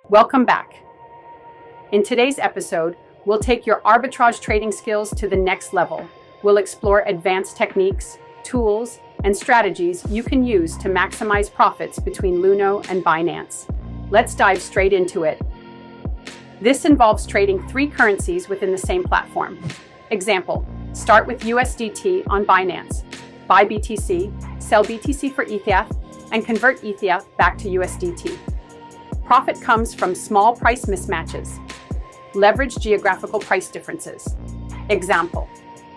Welcome back. In today's episode, we'll take your arbitrage trading skills to the next level. We'll explore advanced techniques, tools, and strategies you can use to maximize profits between Luno and Binance. Let's dive straight into it. This involves trading 3 currencies within the same platform. Example, start with USDT on Binance. Buy BTC, sell BTC for ETH, and convert ETH back to USDT. Profit comes from small price mismatches. Leverage geographical price differences. Example,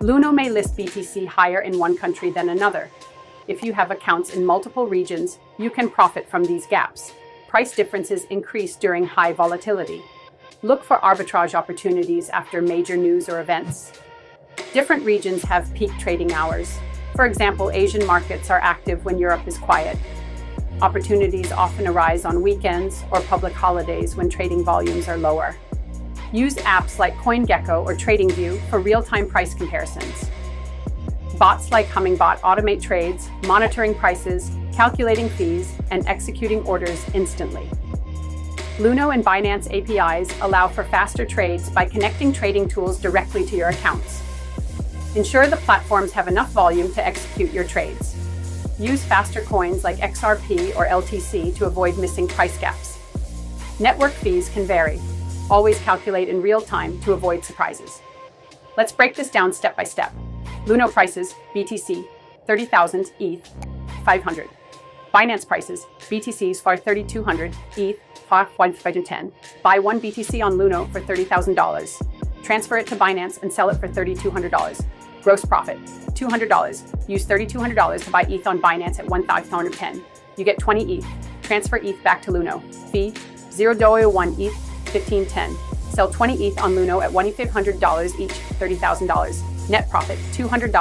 Luno may list BTC higher in one country than another. If you have accounts in multiple regions, you can profit from these gaps. Price differences increase during high volatility. Look for arbitrage opportunities after major news or events. Different regions have peak trading hours. For example, Asian markets are active when Europe is quiet. Opportunities often arise on weekends or public holidays when trading volumes are lower. Use apps like CoinGecko or TradingView for real-time price comparisons. Bots like Hummingbot automate trades, monitoring prices, calculating fees, and executing orders instantly. Luno and Binance APIs allow for faster trades by connecting trading tools directly to your accounts. Ensure the platforms have enough volume to execute your trades. Use faster coins like XRP or LTC to avoid missing price gaps. Network fees can vary. Always calculate in real time to avoid surprises. Let's break this down step by step. Luno prices, BTC, 30,000, ETH, 500. Binance prices, BTCs for 3,200, ETH, 510. Buy 1 BTC on Luno for $30,000. Transfer it to Binance and sell it for $3,200. Gross profit, $200. Use $3,200 to buy ETH on Binance at 1,510. You get 20 ETH. Transfer ETH back to Luno. Fee, $0.01 ETH, 1510. Sell 20 ETH on Luno at $1,500 each, $30,000. Net profit, $200.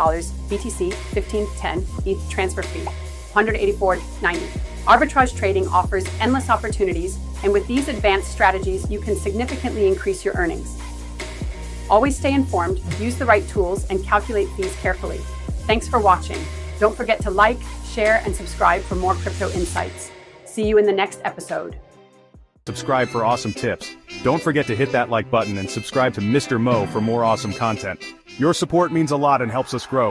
BTC, 1510. ETH transfer fee, $184.90. Arbitrage trading offers endless opportunities, and with these advanced strategies, you can significantly increase your earnings. Always stay informed, use the right tools, and calculate fees carefully. Thanks for watching. Don't forget to like, share, and subscribe for more crypto insights. See you in the next episode. Subscribe for awesome tips. Don't forget to hit that like button and subscribe to Mr. Mo for more awesome content. Your support means a lot and helps us grow.